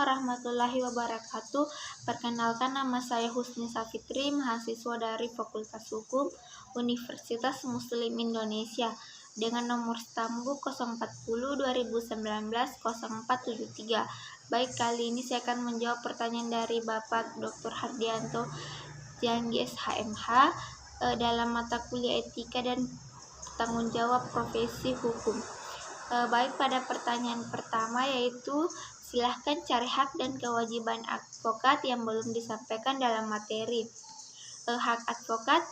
warahmatullahi wabarakatuh. Perkenalkan, nama saya Husni Safitri, mahasiswa dari Fakultas Hukum Universitas Muslim Indonesia dengan nomor stambuk 040 2019 0473. Baik, kali ini saya akan menjawab pertanyaan dari Bapak Dr. Hardianto Tianggi SHMH dalam mata kuliah etika dan tanggung jawab profesi hukum. Baik, pada pertanyaan pertama yaitu silahkan cari hak dan kewajiban advokat yang belum disampaikan dalam materi. Hak advokat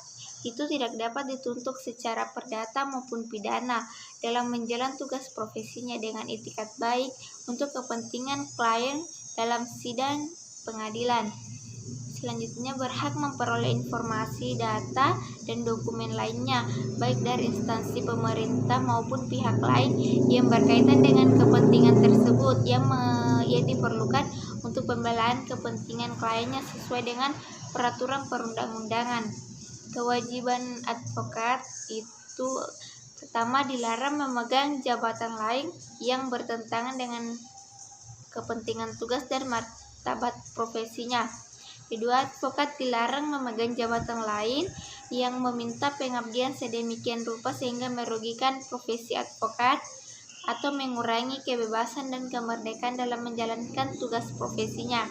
itu tidak dapat dituntut secara perdata maupun pidana dalam menjalankan tugas profesinya dengan itikat baik untuk kepentingan klien dalam sidang pengadilan. Selanjutnya, berhak memperoleh informasi, data, dan dokumen lainnya, baik dari instansi pemerintah maupun pihak lain yang berkaitan dengan kepentingan tersebut yang diperlukan untuk pembelaan kepentingan kliennya sesuai dengan peraturan perundang-undangan. Kewajiban advokat itu pertama, dilarang memegang jabatan lain yang bertentangan dengan kepentingan tugas dan martabat profesinya. Kedua, advokat dilarang memegang jabatan lain yang meminta pengabdian sedemikian rupa sehingga merugikan profesi advokat atau mengurangi kebebasan dan kemerdekaan dalam menjalankan tugas profesinya.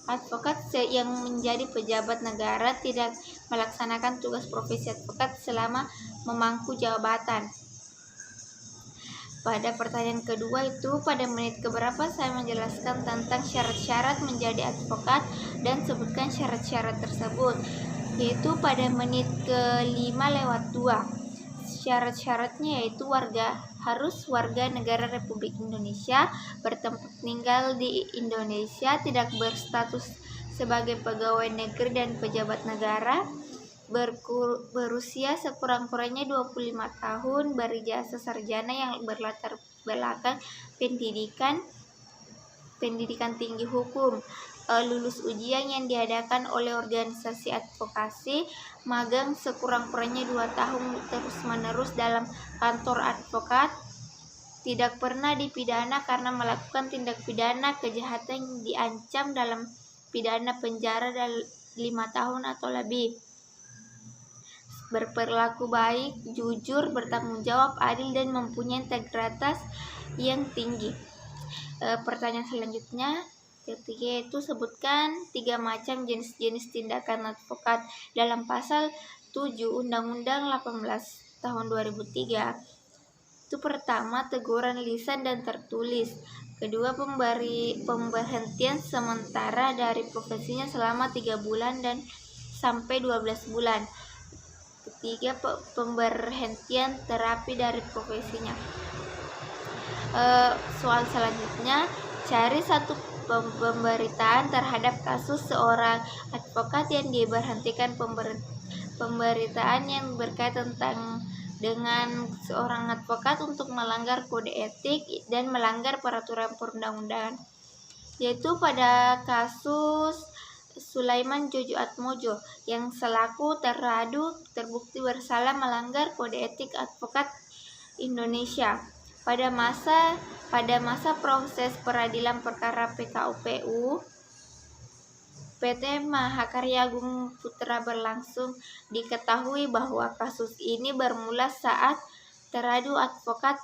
Advokat yang menjadi pejabat negara tidak melaksanakan tugas profesi advokat selama memangku jabatan. Pada pertanyaan kedua itu, pada menit keberapa saya menjelaskan tentang syarat-syarat menjadi advokat dan sebutkan syarat-syarat tersebut, yaitu pada menit ke-5/2. Syarat-syaratnya yaitu harus warga negara Republik Indonesia, bertempat tinggal di Indonesia, tidak berstatus sebagai pegawai negeri dan pejabat negara, berusia sekurang-kurangnya 25 tahun, berijazah sarjana yang berlatar belakang pendidikan tinggi hukum, lulus ujian yang diadakan oleh organisasi advokasi, magang sekurang-kurangnya 2 tahun terus-menerus dalam kantor advokat, tidak pernah dipidana karena melakukan tindak pidana kejahatan yang diancam dalam pidana penjara 5 tahun atau lebih, berperilaku baik, jujur, bertanggung jawab, adil, dan mempunyai integritas yang tinggi. Pertanyaan selanjutnya, ketiga itu sebutkan 3 macam jenis-jenis tindakan advokat dalam pasal 7 Undang-Undang 18 tahun 2003. Itu pertama, teguran lisan dan tertulis. Kedua, pemberhentian sementara dari profesinya selama 3 bulan dan sampai 12 bulan. Ketiga, pemberhentian terapi dari profesinya. Soal selanjutnya, cari satu pemberitaan terhadap kasus seorang advokat yang diberhentikan. Pemberitaan yang berkaitan dengan seorang advokat untuk melanggar kode etik dan melanggar peraturan perundang-undangan, yaitu pada kasus Sulaiman Jojo Atmojo yang selaku teradu terbukti bersalah melanggar kode etik advokat Indonesia pada masa proses peradilan perkara PKUPU PT Mahakarya Agung Putra berlangsung. Diketahui bahwa kasus ini bermula saat teradu advokat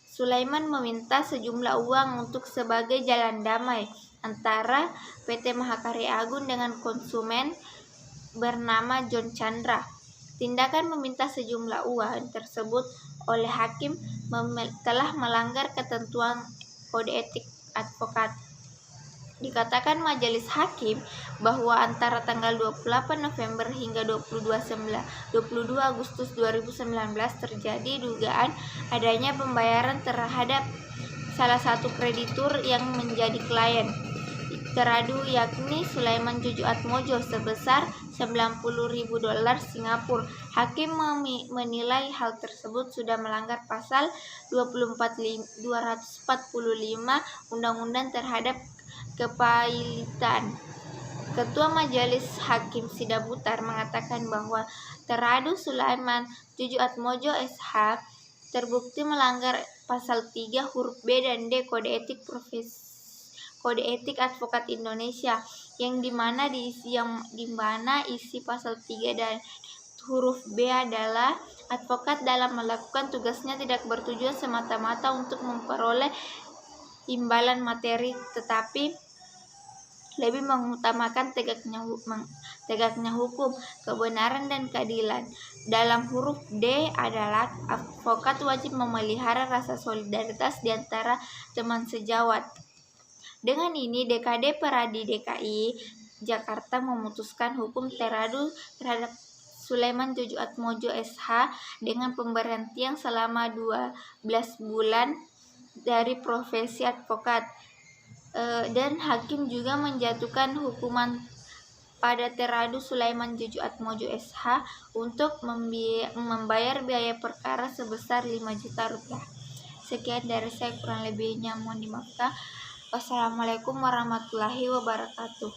Sulaiman meminta sejumlah uang untuk sebagai jalan damai antara PT Mahakarya Agung dengan konsumen bernama John Chandra. Tindakan meminta sejumlah uang tersebut oleh hakim telah melanggar ketentuan kode etik advokat. Dikatakan majelis hakim bahwa antara tanggal 28 November hingga 22 Agustus 2019 terjadi dugaan adanya pembayaran terhadap salah satu kreditur yang menjadi klien teradu, yakni Sulaiman Jojo Atmojo, sebesar $90.000 Singapura. Hakim menilai hal tersebut sudah melanggar pasal 245 Undang-Undang terhadap kepailitan. Ketua Majelis Hakim Sidabutar mengatakan bahwa teradu Sulaiman Jojo Atmojo SH terbukti melanggar pasal 3 huruf B dan D Kode Kode Etik Advokat Indonesia yang dimana isi pasal 3 dan huruf B adalah advokat dalam melakukan tugasnya tidak bertujuan semata-mata untuk memperoleh imbalan materi, tetapi lebih mengutamakan tegaknya hukum, kebenaran, dan keadilan. Dalam huruf D adalah advokat wajib memelihara rasa solidaritas di antara teman sejawat. Dengan ini, DKD Peradi DKI Jakarta memutuskan hukum teradu terhadap Sulaiman Jojo Atmojo SH dengan pemberhentian selama 12 bulan dari profesi advokat. Dan hakim juga menjatuhkan hukuman pada teradu Sulaiman Jojo Atmojo SH untuk membayar biaya perkara sebesar 5 juta rupiah. Sekian dari saya, kurang lebihnya mohon dimaafkan. Wassalamualaikum warahmatullahi wabarakatuh.